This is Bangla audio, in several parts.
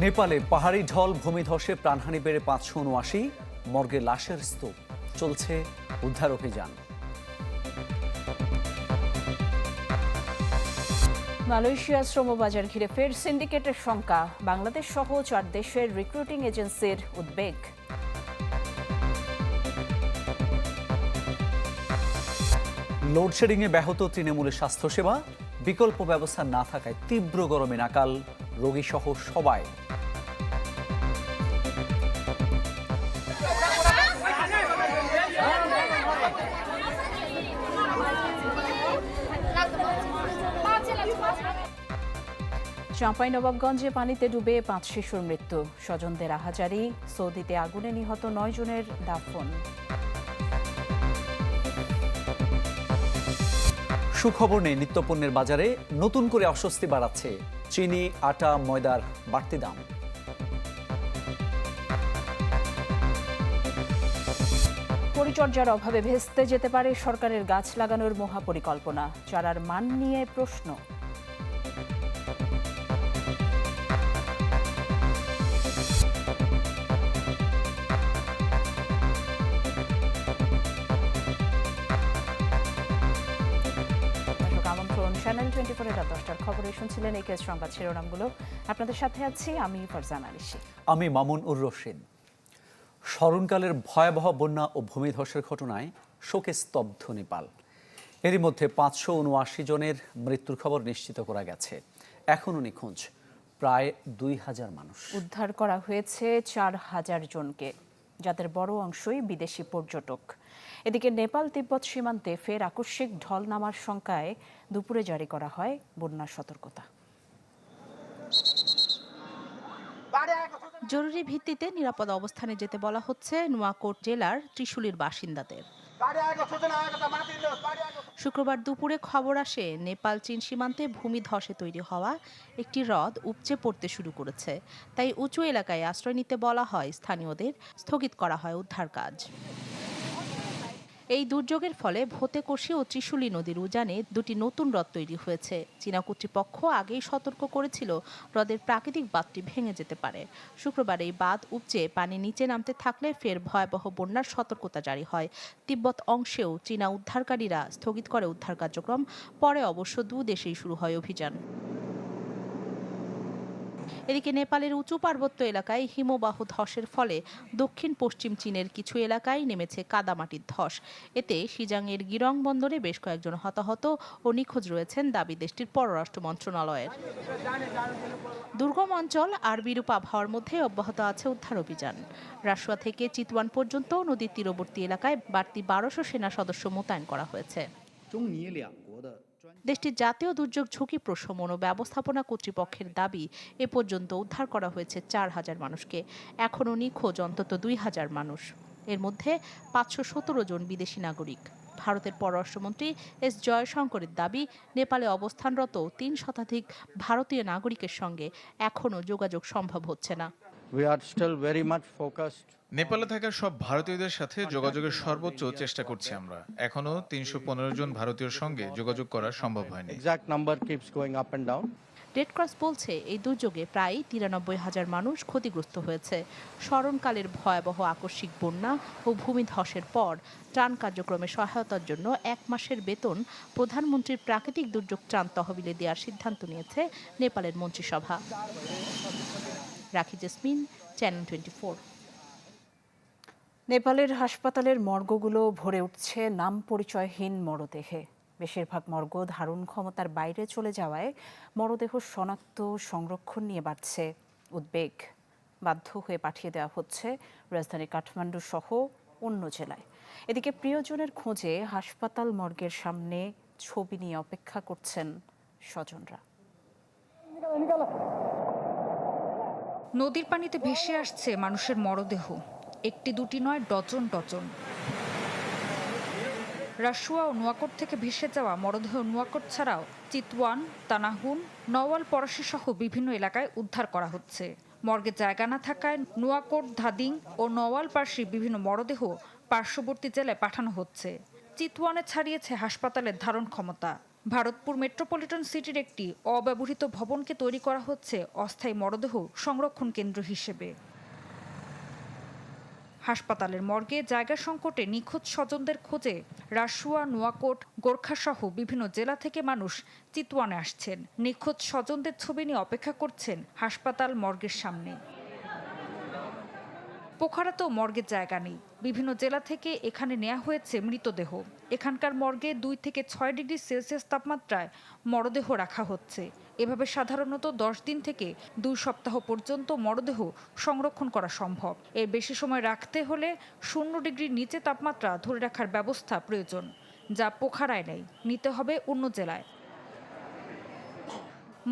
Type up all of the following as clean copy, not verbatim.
নেপালে পাহাড়ি ঢল ভূমিধসে প্রাণহানি বেড়ে ৫৭৯, মর্গে লাশের স্তূপ, চলছে উদ্ধার অভিযান। মালয়েশিয়া শ্রমবাজার ঘিরে ফের সিন্ডিকেটের শঙ্কা, বাংলাদেশ সহ ৪ দেশের রিক্রুটিং এজেন্সির উদ্বেগ। লোডশেডিংয়ে ব্যাহত তৃণমূলের স্বাস্থ্যসেবা, বিকল্প ব্যবস্থা না থাকায় তীব্র গরমে নাকাল রোগী সহ সবাই। চাঁপাইনবাবগঞ্জে পানিতে ডুবে ৫ শিশুর মৃত্যু, স্বজনদের আহাজারি, সৌদিতে আগুনে নিহত ৯ জনের দাফন। সুখবর নেই, নিত্যপণ্যের বাজারে নতুন করে অস্বস্তি বাড়াচ্ছে চিনি, আটা, ময়দার বাড়তি দাম। পরিচর্যার অভাবে ভেস্তে যেতে পারে সরকারের গাছ লাগানোর মহাপরিকল্পনা, চারার মান নিয়ে প্রশ্ন। চ্যানেল 24 রাত 10টার খবরে শুনছিলেন এই কেস সংবাদ শিরোনামগুলো। আপনাদের সাথে আছি আমি ফারজানা আলিশি। আমি মামুন উর রশিদ। স্মরণকালের ভয়াবহ বন্যা ও ভূমিধসের ঘটনায় শোকে স্তব্ধ নেপাল। এরই মধ্যে ৫৭৯ জনের মৃত্যুর খবর নিশ্চিত করা গেছে। এখনও নিখোঁজ প্রায় ২,০০০ মানুষ। উদ্ধার করা হয়েছে ৪,০০০ জনকে, যাদের বড় অংশই বিদেশি পর্যটক। এদিকে নেপাল তিব্বত সীমান্তে ফের আকস্মিক ঢল নামার শঙ্কায় দুপুরে জারি করা হয় বন্যার সতর্কতা। জরুরি ভিত্তিতে নিরাপদ অবস্থানে যেতে বলা হচ্ছে নোয়াকোট জেলার ত্রিশুলির বাসিন্দাদের। শুক্রবার দুপুরে খবর আসে নেপাল চীন সীমান্তে ভূমিধসে তৈরি হওয়া একটি হ্রদ উপচে পড়তে শুরু করেছে। তাই উঁচু এলাকায় আশ্রয় নিতে বলা হয় স্থানীয়দের, স্থগিত করা হয় উদ্ধার কাজ। এই দুর্যোগের ফলে ভোতেকোশি ও ত্রিশুলি নদীর উজানে দুটি নতুন হ্রদ তৈরি হয়েছে। চীনা কর্তৃপক্ষ আগেই সতর্ক করেছিল হ্রদের প্রাকৃতিক বাঁধটি ভেঙে যেতে পারে। শুক্রবার এই বাঁধ উপচে পানি নিচে নামতে থাকলে ফের ভয়াবহ বন্যার সতর্কতা জারি হয়। তিব্বত অংশেও চীনা উদ্ধারকারীরা স্থগিত করে উদ্ধার কার্যক্রম। পরে অবশ্য দুদেশেই শুরু হয় অভিযান। এদিকে নেপালের উঁচু পার্বত্য এলাকায় হিমবাহ ধসের ফলে দক্ষিণ পশ্চিম চীনের কিছু এলাকায় নেমেছে কাদামাটির ধস। এতে শিজাংয়ের গিরং বন্দরে বেশ কয়েকজন হতাহত ও নিখোঁজ রয়েছেন দাবি দেশটির পররাষ্ট্র মন্ত্রণালয়ের। দুর্গম অঞ্চল আর বিরূপ আবহাওয়ার মধ্যে অব্যাহত আছে উদ্ধার অভিযান। রাসুয়া থেকে চিতওয়ান পর্যন্ত নদীর তীরবর্তী এলাকায় বাড়তি ১২০০ সেনা সদস্য মোতায়েন করা হয়েছে। দেশটির জাতীয় দুর্যোগ ঝুঁকি প্রশমন ও ব্যবস্থাপনা কর্তৃপক্ষের দাবি, এ পর্যন্ত উদ্ধার করা হয়েছে ৪,০০০ মানুষকে। এখনও নিখোঁজ অন্তত ২,০০০ মানুষ। এর মধ্যে ৫১৭ জন বিদেশি নাগরিক। ভারতের পররাষ্ট্রমন্ত্রী এস জয়শঙ্করের দাবি, নেপালে অবস্থানরত ৩ শতাধিক ভারতীয় নাগরিকের সঙ্গে এখনও যোগাযোগ সম্ভব হচ্ছে না। নেপালে থাকা সব ভারতীয়দের সাথে যোগাযোগের সর্বোচ্চ চেষ্টা করছি আমরা। এখনো ৩১৫ জন ভারতীয়র সঙ্গে যোগাযোগ করা সম্ভব হয়নি। রেড ক্রস বলছে এই দুর্যোগে প্রায় ৯৩,০০০ মানুষ ক্ষতিগ্রস্ত হয়েছে। স্মরণকালের ভয়াবহ আকস্মিক বন্যা ও ভূমিধসের পর ত্রাণ কার্যক্রমে সহায়তার জন্য ১ মাসের বেতন প্রধানমন্ত্রীর প্রাকৃতিক দুর্যোগ ত্রাণ তহবিলে দেওয়ার সিদ্ধান্ত নিয়েছে নেপালের মন্ত্রিসভা। রাখি জেসমিন, চ্যানেল 24। নেপালের হাসপাতালের মর্গগুলো ভরে উঠছে নাম পরিচয়হীন মরদেহে। বেশিরভাগ মর্গ ধারণ ক্ষমতার বাইরে চলে যাওয়ায় মরদেহ শনাক্ত, সংরক্ষণ নিয়ে বাড়ছে উদ্বেগ। বাধ্য হয়ে পাঠিয়ে দেওয়া হচ্ছে রাজধানী কাঠমান্ডু সহ অন্য জেলায়। এদিকে প্রিয়জনের খোঁজে হাসপাতাল মর্গের সামনে ছবি নিয়ে অপেক্ষা করছেন স্বজনরা। নদীর পানিতে ভেসে আসছে মানুষের মরদেহ, একটি দুটি নয়, ডজন ডজন। রাসুয়া ও নোয়াকোট থেকে ভেসে যাওয়া মরদেহ নোয়াকোট ছাড়াও চিতওয়ান, তানাহুন, নওয়াল পরাশি সহ বিভিন্ন এলাকায় উদ্ধার করা হচ্ছে। মর্গে জায়গা না থাকায় নোয়াকোট, ধাদিং ও নওয়াল পার্শ্বে বিভিন্ন মরদেহ পার্শ্ববর্তী জেলায় পাঠানো হচ্ছে। চিতওয়ানে ছাড়িয়েছে হাসপাতালের ধারণ ক্ষমতা। ভারতপুর মেট্রোপলিটন সিটির একটি অব্যবহৃত ভবনকে তৈরি করা হচ্ছে অস্থায়ী মরদেহ সংরক্ষণ কেন্দ্র হিসেবে। হাসপাতালের মর্গে জায়গা সংকটে নিখোঁজ স্বজনদের খোঁজে রাসুয়া, নোয়াকোট, গোর্খাসহ বিভিন্ন জেলা থেকে মানুষ চিতওয়ানে আসছেন। নিখোঁজ স্বজনদের ছবি নিয়ে অপেক্ষা করছেন হাসপাতাল মর্গের সামনে। পোখারাতেও মর্গের জায়গা নেই। বিভিন্ন জেলা থেকে এখানে নেওয়া হয়েছে মৃতদেহ। এখানকার মর্গে 2 থেকে 6 ডিগ্রি সেলসিয়াস তাপমাত্রায় মরদেহ রাখা হচ্ছে। এভাবে সাধারণত 10 দিন থেকে 2 সপ্তাহ পর্যন্ত মরদেহ সংরক্ষণ করা সম্ভব। এর বেশি সময় রাখতে হলে 0 ডিগ্রির নিচে তাপমাত্রা ধরে রাখার ব্যবস্থা প্রয়োজন, যা পোখারায় নেই, নিতে হবে অন্য জেলায়।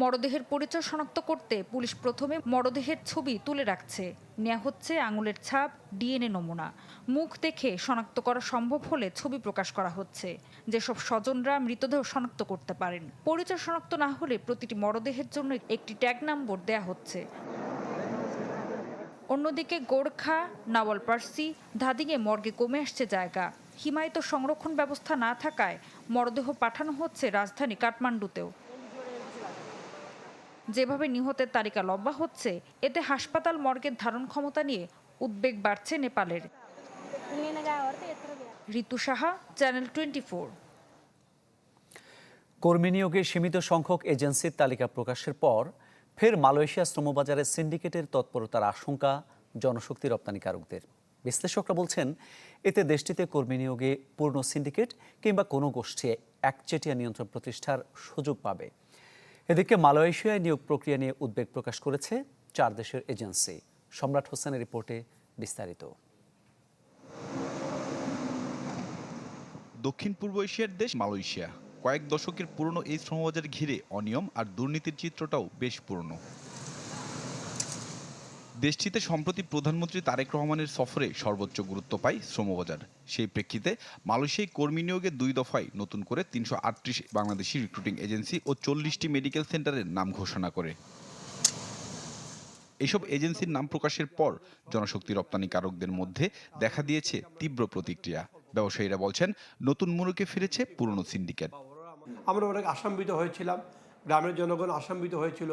মরদেহের পরিচয় শনাক্ত করতে পুলিশ প্রথমে মরদেহের ছবি তুলে রাখছে। নেওয়া হচ্ছে আঙুলের ছাপ, ডিএনএ নমুনা। মুখ দেখে শনাক্ত করা সম্ভব হলে ছবি প্রকাশ করা হচ্ছে, যেসব স্বজনরা মৃতদেহ শনাক্ত করতে পারেন। পরিচয় শনাক্ত না হলে প্রতিটি মরদেহের জন্য একটি ট্যাগ নম্বর দেয়া হচ্ছে। অন্যদিকে গোর্খা, নাওয়ালপার্সি, ধাদিংয়ে মর্গে কমে আসছে জায়গা। হিমায়িত সংরক্ষণ ব্যবস্থা না থাকায় মরদেহ পাঠানো হচ্ছে রাজধানী কাঠমান্ডুতেও। যেভাবে নিহতের তালিকা লম্বা হচ্ছে, এতে হাসপাতাল মর্গের ধারণ ক্ষমতা নিয়ে উদ্বেগ বাড়ছে নেপালের। ঋতু সাহা, চ্যানেল 24। কর্মী নিয়োগে সীমিত সংখ্যক এজেন্সির তালিকা প্রকাশের পর ফের মালয়েশিয়া শ্রমবাজারে সিন্ডিকেটের তৎপরতার আশঙ্কা জনশক্তি রপ্তানিকারকদের। বিশ্লেষকরা বলছেন, এতে দেশটিতে কর্মী নিয়োগে পূর্ণ সিন্ডিকেট কিংবা কোনো গোষ্ঠী একচেটিয়া নিয়ন্ত্রণ প্রতিষ্ঠার সুযোগ পাবে। এদিকে মালয়েশিয়ায় নিয়োগ প্রক্রিয়া নিয়ে উদ্বেগ প্রকাশ করেছে 4 দেশের এজেন্সি। সম্রাট হোসেনের রিপোর্টে বিস্তারিত। দক্ষিণ পূর্ব এশিয়ার দেশ মালয়েশিয়া। কয়েক দশকের পুরনো এই শ্রমবাজার ঘিরে অনিয়ম আর দুর্নীতির চিত্রটাও বেশ পুরনো। দেশটিতে সম্প্রতি প্রধানমন্ত্রী তারেক রহমানের সফরে সর্বোচ্চ গুরুত্ব পায় শ্রমবাজার। সেই প্রেক্ষিতে মালয়েশিয়ায় কর্মী নিয়োগে 2 দফায় নতুন করে 338 বাংলাদেশি রিক্রুটিং এজেন্সি ও 40টি মেডিকেল সেন্টারের নাম ঘোষণা করে। এসব এজেন্সির নাম প্রকাশের পর জনশক্তি রপ্তানিকারকদের মধ্যে দেখা দিয়েছে তীব্র প্রতিক্রিয়া। ব্যবসায়ীরা বলছেন, নতুন মুলুকে ফিরেছে পুরনো সিন্ডিকেট। আমরা অনেক আশান্বিত হয়েছিলাম, গ্রামের জনগণ আশান্বিত হয়েছিল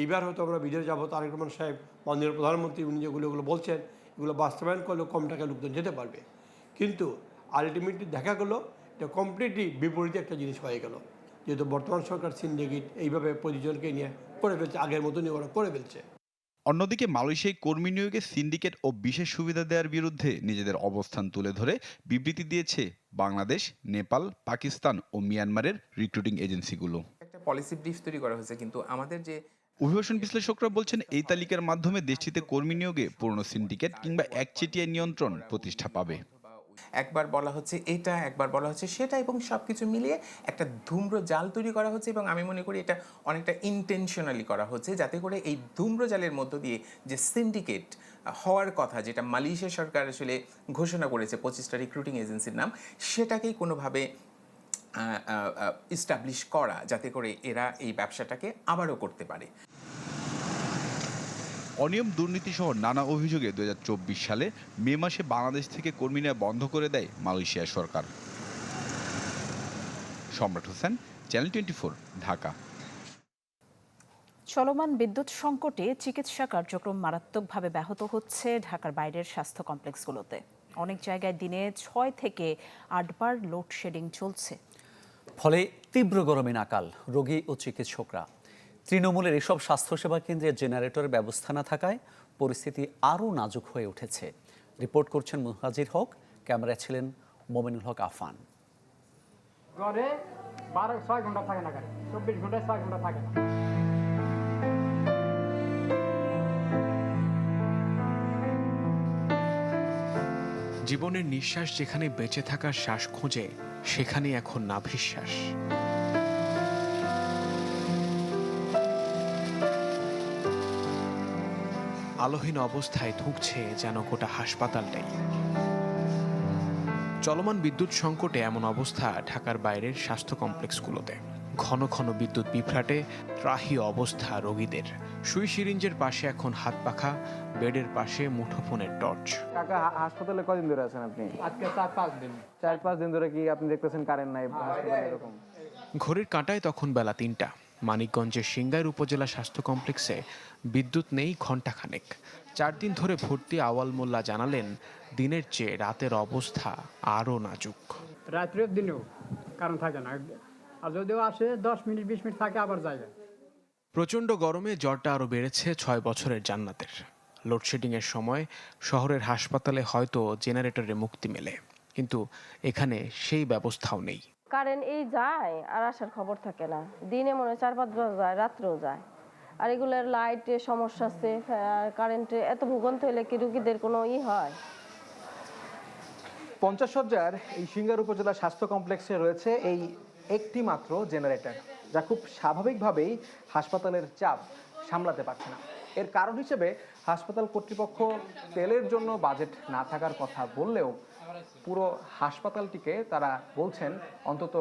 এইবার হয়তো আমরা বিদেশ যাবো। তারেক রহমান সাহেব, মাননীয় প্রধানমন্ত্রী, উনি যেগুলো বলছেন এগুলো বাস্তবায়ন করলেও কম টাকায় লোকজন যেতে পারবে। কিন্তু আলটিমেটলি দেখা গেলো এটা কমপ্লিটলি বিপরীতে একটা জিনিস হয়ে গেল। যেহেতু বর্তমান সরকার সিন্ডিকেট এইভাবে প্রতিজনকে নিয়ে করে ফেলছে, আগের মতনই ওরা করে ফেলছে। অন্যদিকে মালয়েশিয়ায় কর্মী নিয়োগে সিন্ডিকেট ও বিশেষ সুবিধা দেওয়ার বিরুদ্ধে নিজেদের অবস্থান তুলে ধরে বিবৃতি দিয়েছে বাংলাদেশ, নেপাল, পাকিস্তান ও মিয়ানমারের রিক্রুটিং এজেন্সিগুলো। একটা পলিসি ব্রিফ তৈরি করা হয়েছে, কিন্তু আমাদের যে অভিবাসন বিশ্লেষকরা বলছেন, এই তালিকার মাধ্যমে দেশটিতে কর্মী নিয়োগে পুরনো সিন্ডিকেট কিংবা একচেটিয়া নিয়ন্ত্রণ প্রতিষ্ঠা পাবে। একবার বলা হচ্ছে এটা, একবার বলা হচ্ছে সেটা, এবং সবকিছু মিলিয়ে একটা ধূম্র জাল তৈরি করা হচ্ছে। এবং আমি মনে করি এটা অনেকটা ইন্টেনশনালি করা হচ্ছে, যাতে করে এই ধূম্র জালের মধ্য দিয়ে যে সিন্ডিকেট হওয়ার কথা, যেটা মালয়েশিয়া সরকার আসলে ঘোষণা করেছে 25টা রিক্রুটিং এজেন্সির নাম, সেটাকেই কোনোভাবে ইস্টাবলিশ করা, যাতে করে এরা এই ব্যবসাটাকে আবারও করতে পারে। অনিয়ম, দুর্নীতি সহ নানা অভিযোগে 2024 সালে মে মাসে বাংলাদেশ থেকে কর্মী নেওয়া বন্ধ করে দেয় মালয়েশিয়া সরকার। সম্রাট হোসেন, চ্যানেল 24, ঢাকা। চলমান বিদ্যুৎ সংকটে চিকিৎসা কার্যক্রম মারাত্মকভাবে ব্যাহত হচ্ছে ঢাকার বাইরের স্বাস্থ্য কমপ্লেক্সগুলোতে। অনেক জায়গায় দিনে 6 থেকে 8 বার লোডশেডিং চলছে। ফলে তীব্র গরমে নাকাল রোগী ও চিকিৎসকরা। তৃণমূলের এসব স্বাস্থ্যসেবা কেন্দ্রে জেনারেটরের ব্যবস্থা না থাকায় পরিস্থিতি আরও নাজুক হয়ে উঠেছে। রিপোর্ট করছেন মুহাজির হক, ক্যামেরায় ছিলেন মোমিনুল হক আফান। ঘরে 6 ঘন্টা থাকে না, 24 ঘন্টায় 6 ঘন্টা থাকে না। জীবনের নিঃশ্বাস যেখানে বেঁচে থাকার শ্বাস খোঁজে, সেখানে এখন নাভিশ্বাস। আলোহীন অবস্থায় ধুঁকছে যেন গোটা হাসপাতালটাই। চলমান বিদ্যুৎ সংকটে এমন অবস্থা ঢাকার বাইরের স্বাস্থ্য কমপ্লেক্সগুলোতে। ঘন ঘন বিদ্যুৎ বিভ্রাটে ত্রাহি অবস্থা রোগীদের। সুই সিরিঞ্জের পাশে এখন হাত পাখা, বেডের পাশে মুঠোফোনের টর্চ। কাকা, হাসপাতালে কদিন ধরে আছেন আপনি? আজকে 4-5 দিন। 4-5 দিন ধরে কি আপনি দেখতেছেন কারেন্ট নাই হাসপাতালে? এরকম ঘড়ির কাঁটায় তখন বেলা ৩টা। মানিকগঞ্জের সিংগাইর উপজেলা স্বাস্থ্য কমপ্লেক্সে বিদ্যুৎ নেই ঘণ্টাখানেক। 4 দিন ধরে ভর্তি আওয়াল মোল্লা জানালেন, দিনের চেয়ে রাতের অবস্থা আরও নাজুক। রাত্রেও দিনেও কারণ থাকে না, আর যদিও আসে 10 মিনিট 20 মিনিট থাকে আবার যায়। প্রচণ্ড গরমে জ্বরটা আরও বেড়েছে 6 বছরের জান্নাতের। লোডশেডিংয়ের সময় শহরের হাসপাতালে হয়তো জেনারেটরে মুক্তি মেলে, কিন্তু এখানে সেই ব্যবস্থাও নেই। কারেন্ট এই যায় আর আসার খবর থাকে না, দিনে মনে হয় 4-5 বার যায়, রাত্রেও যায়। আর এগুলোর লাইটে সমস্যা আছে, কারেন্টে এত ভূগন্ত হলে কি রুগীদের কোনো হয়? 50 শয্যার এই সিংগাইর উপজেলা স্বাস্থ্য কমপ্লেক্সে রয়েছে এই একটি মাত্র জেনারেটর, যা খুব স্বাভাবিকভাবেই হাসপাতালের চাপ সামলাতে পারছে না। এর কারণ হিসেবে হাসপাতাল কর্তৃপক্ষ তেলের জন্য বাজেট না থাকার কথা বললেও পুরো হাসপাতালটিকে তারা বলছেন অন্তত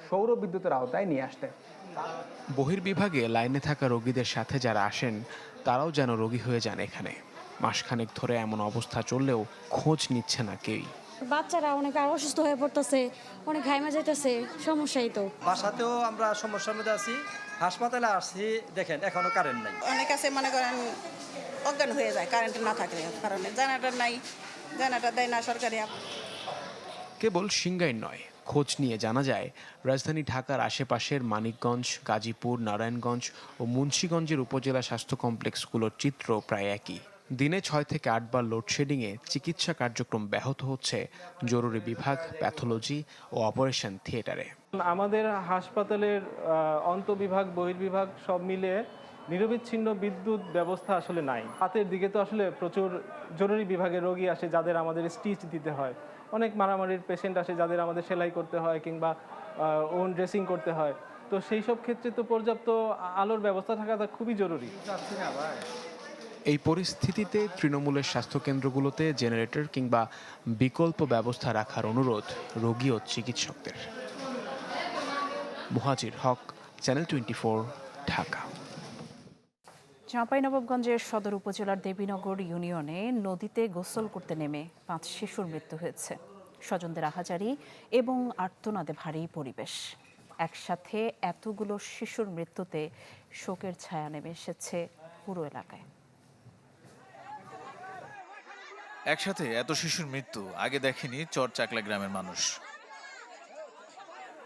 সৌর বিদ্যুতের আওতায় নিয়ে আসতে। বহির্বিভাগে লাইনে থাকা রোগীদের সাথে যারা আসেন তারাও যেন রোগী হয়ে যান এখানে। মাসখানেক ধরে এমন অবস্থা চললেও খোঁজ নিচ্ছে না কেউই। বাচ্চারা অনেক আর অসুস্থ হয়ে পড়তেছে, অনেক ঘাইমা যাইতেছে, সমস্যাই তো। বাসাতেও আমরা সমস্যার মধ্যে আছি, হাসপাতালে আসছি, দেখেন এখনো কারেন্ট নাই। অনেক আছে মনে করেন অজ্ঞান হয়ে যায় কারেন্ট না থাকলে, কারণে জেনারেটর নাই, জেনারেটর দেয় না সরকারি। কেবল সিংগাইর নয়, খোঁজ নিয়ে জানা যায় রাজধানী ঢাকার আশেপাশের মানিকগঞ্জ, গাজীপুর, নারায়ণগঞ্জ ও মুন্সিগঞ্জের উপজেলা স্বাস্থ্য কমপ্লেক্সগুলোর চিত্র প্রায় একই। দিনে 6 থেকে 8 বার লোডশেডিংয়ে চিকিৎসা কার্যক্রম ব্যাহত হচ্ছে জরুরি বিভাগ, প্যাথোলজি ও অপারেশন থিয়েটারে। আমাদের হাসপাতালের অন্তঃবিভাগ, বহির্বিভাগ সব মিলিয়ে নিরবিচ্ছিন্ন বিদ্যুৎ ব্যবস্থা আসলে নাই। রাতের দিকে তো আসলে প্রচুর জরুরি বিভাগের রোগী আসে যাদের আমাদের স্টিচ দিতে হয়, অনেক মারামারির পেশেন্ট আসে যাদের আমাদের সেলাই করতে হয় কিংবা ওন ড্রেসিং করতে হয়। তো সেই সব ক্ষেত্রে তো পর্যাপ্ত আলোর ব্যবস্থা থাকাটা খুবই জরুরি। এই পরিস্থিতিতে তৃণমূলের স্বাস্থ্যকেন্দ্রগুলোতে জেনারেটর কিংবা বিকল্প ব্যবস্থা রাখার অনুরোধ রোগী ও চিকিৎসকদের। মুহাজির হক, চ্যানেল 24, ঢাকা। চাঁপাইনবাবগঞ্জের সদর উপজেলার দেবীনগর ইউনিয়নে নদীতে গোসল করতে নেমে 5 শিশুর মৃত্যু হয়েছে। স্বজনদের আহাজারি এবং আর্তনাদে ভারী পরিবেশ। একসাথে এতগুলো শিশুর মৃত্যুতে শোকের ছায়া নেমে এসেছে পুরো এলাকায়। একসাথে এত শিশুর মৃত্যু আগে দেখেনি চরচাকলা গ্রামের মানুষ।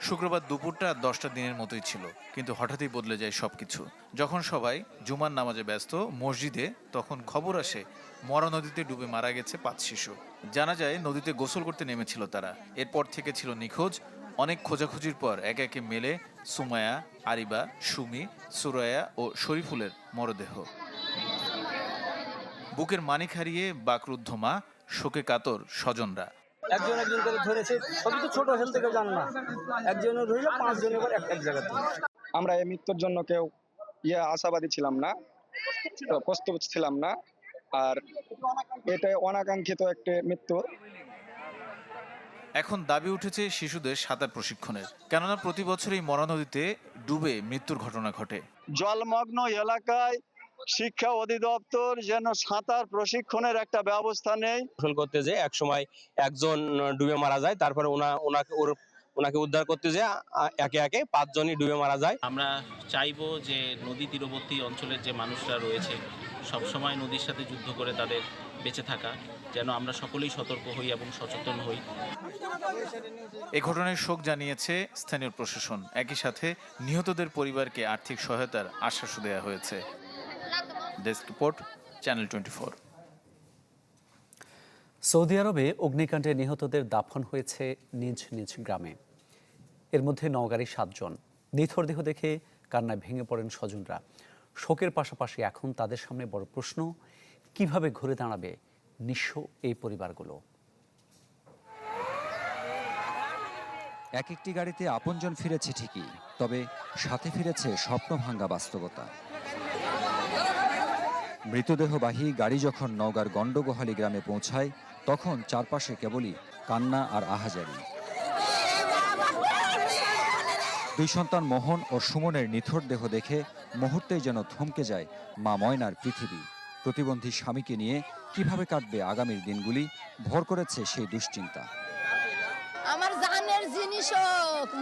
শুক্রবার দুপুরটা 10টা দিনের মতোই ছিল, কিন্তু হঠাৎই বদলে যায় সবকিছু। যখন সবাই জুমার নামাজে ব্যস্ত মসজিদে, তখন খবর আসে মরা নদীতে ডুবে মারা গেছে 5 শিশু। জানা যায় নদীতে গোসল করতে নেমেছিল তারা। এরপর থেকে ছিল নিখোঁজ। অনেক খোঁজাখুঁজির পর একে একে মেলে সুমায়া, আরিবা, সুমি, সুরায়া ও শরীফুলের মরদেহ। বুকের মানিক হারিয়ে বাকরুদ্ধ মা, শোকে কাতর স্বজনরা। একজন করে ধরেছে, সবই তো ছোট হেল থেকে জান না, একজনের ধরলে 5 জন এবার এক জায়গাতে। আমরা এই মৃত্যুর জন্য কেউ আশাবাদী ছিলাম না, প্রস্তুত ছিলাম না, আর এটা অনাকাঙ্ক্ষিত একটা মৃত্যু। এখন দাবি উঠেছে শিশুদের সাঁতার প্রশিক্ষণের, কেননা প্রতি বছর এই মরা নদীতে ডুবে মৃত্যুর ঘটনা ঘটে। জলমগ্ন এলাকায় শিক্ষা অধিদপ্তর যেন সাঁতার প্রশিক্ষণের একটা ব্যবস্থা নেই। গোসল করতে যে এক সময় একজন ডুবে মারা যায়, তারপরে ওনাকে উদ্ধার করতে যে একে একে 5 জনই ডুবে মারা যায়। আমরা চাইবো যে নদী তীরবর্তী অঞ্চলের যে মানুষরা রয়েছে সবসময় নদীর সাথে যুদ্ধ করে তাদের বেঁচে থাকা, যেন আমরা সকলেই সতর্ক হই এবং সচেতন হই। এ ঘটনায় শোক জানিয়েছে স্থানীয় প্রশাসন। একই সাথে নিহতদের পরিবারকে আর্থিক সহায়তার আশ্বাসও দেওয়া হয়েছে। Desk report, channel 24। সৌদি আরবে অগ্নিকাণ্ডে নিহতদের দাফন হয়েছে নিজ নিজ গ্রামে। এর মধ্যে নওগাঁরই 7 জন। নিথর দেহ দেখে কান্নায় ভেঙে পড়েন স্বজনরা। শোকের পাশাপাশি এখন তাদের সামনে বড় প্রশ্ন, কিভাবে ঘুরে দাঁড়াবে নিঃস্ব এই পরিবারগুলো। এক একটি গাড়িতে আপনজন ফিরেছে ঠিকই, তবে সাথে ফিরেছে স্বপ্নভাঙ্গা বাস্তবতা। মৃতদেহবাহী গাড়ি যখন নওগাঁর গণ্ডগোহালী গ্রামে পৌঁছায়, তখন চারপাশে কেবলই কান্না আর আহাজারি। 2 সন্তান মোহন ও সুমনের নিথর দেহ দেখে মুহূর্তেই যেন থমকে যায় মা ময়নার পৃথিবী। প্রতিবন্ধী স্বামীকে নিয়ে কিভাবে কাটবে আগামীর দিনগুলি, ভর করেছে সেই দুশ্চিন্তা। আমার জানের জিনিস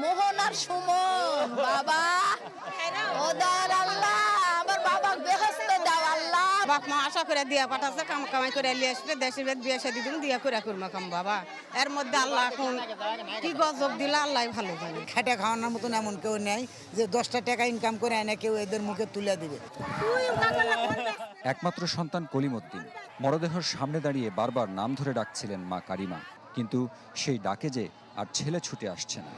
মোহন আর সুমন বাবা ও দয়াল আল্লাহ আমার বাবা বেহেশত দাও আল্লাহ বাপ মা আশা করে দিয়া পাঠাচ্ছে কাম কামাই করে নিয়ে আসবে দেশের বেদ বিয়ে শাদী দিন দিয়া করে করবো কাম বাবা এর মধ্যে আল্লাহ এখন কি গজব দিলা আল্লাহ ভালো জানে খেটে খাওয়ানোর মতন এমন কেউ নেই যে 10টা টাকা ইনকাম করে এনে কেউ এদের মুখে তুলে দিবে। একমাত্র সন্তান কলিমউদ্দিন মরদেহর সামনে দাঁড়িয়ে বারবার নাম ধরে ডাকছিলেন মা কারিমা, কিন্তু সেই ডাকে যে আর ছেলে ছুটে আসছে না।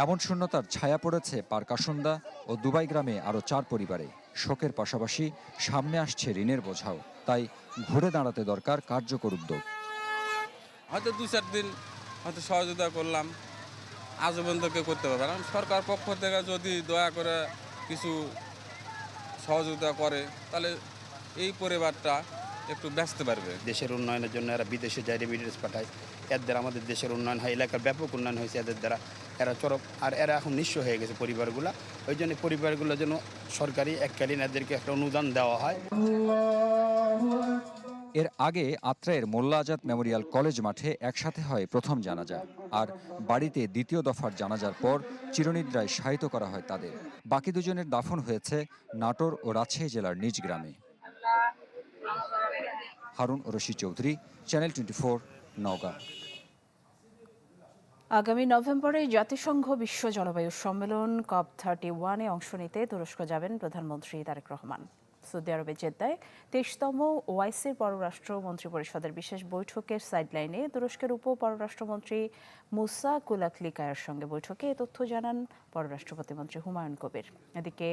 এমন শূন্যতার ছায়া পড়েছে পারকাসুন্দা ও দুবাই গ্রামে আরও 4 পরিবারে। শোকের পাশাপাশি সামনে আসছে ঋণের বোঝাও, তাই ঘুরে দাঁড়াতে দরকার কার্যকর উদ্যোগ। হয়তো 2-4 দিন হয়তো সহযোগিতা করলাম, আজও পর্যন্ত কেউ করতে পারবে না। সরকার পক্ষ থেকে যদি দয়া করে কিছু সহযোগিতা করে তাহলে এই পরিবারটা একটু বাঁচতে পারবে। দেশের উন্নয়নের জন্য এরা বিদেশে যায়, রেমিটেন্স পাঠায়, এর দ্বারা আমাদের দেশের উন্নয়ন হয়, এলাকার ব্যাপক উন্নয়ন হয়েছে এদের দ্বারা। এরা চরক আর এরা এখন নিঃস্ব হয়ে গেছে পরিবারগুলো, ওই জন্য পরিবারগুলোর জন্য সরকারি এককালীন এদেরকে একটা অনুদান দেওয়া হয়। এর আগে আত্রাইয়ের মোল্লা আজাদ মেমোরিয়াল কলেজ মাঠে একসাথে হয় প্রথম জানাজা, আর বাড়িতে দ্বিতীয় দফার জানাজার পর চিরনিদ্রায় শায়িত করা হয় তাদের। বাকি দুজনের দাফন হয়েছে নাটোর ও রাজশাহী জেলার নিজ গ্রামে। হারুন রশিদ চৌধুরী, চ্যানেল 24, নওগাঁ। আগামী নভেম্বরে জাতিসংঘ বিশ্ব জলবায়ু সম্মেলন COP31-এ অংশ নিতে তুরস্ক যাবেন প্রধানমন্ত্রী তারেক রহমান। সৌদি আরবের জেদ্দায় 23তম ওআইসির পররাষ্ট্র মন্ত্রী পরিষদের বিশেষ বৈঠকের সাইডলাইনে তুরস্কের উপ পররাষ্ট্রমন্ত্রী মুসা কুলাকলিকায়ার সঙ্গে বৈঠকে এ তথ্য জানান পররাষ্ট্র প্রতিমন্ত্রী হুমায়ুন কবির। এদিকে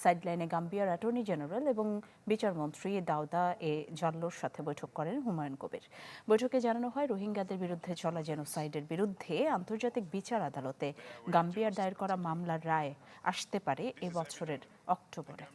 সাইডলাইনে গাম্বিয়ার অ্যাটর্নি জেনারেল এবং বিচারমন্ত্রী দাউদা এ জাল্লোর সাথে বৈঠক করেন হুমায়ুন কবির। বৈঠকে জানানো হয় রোহিঙ্গাদের বিরুদ্ধে চলা জেনোসাইডের বিরুদ্ধে আন্তর্জাতিক বিচার আদালতে গাম্বিয়ার দায়ের করা মামলার রায় আসতে পারে এ বছরের অক্টোবরে।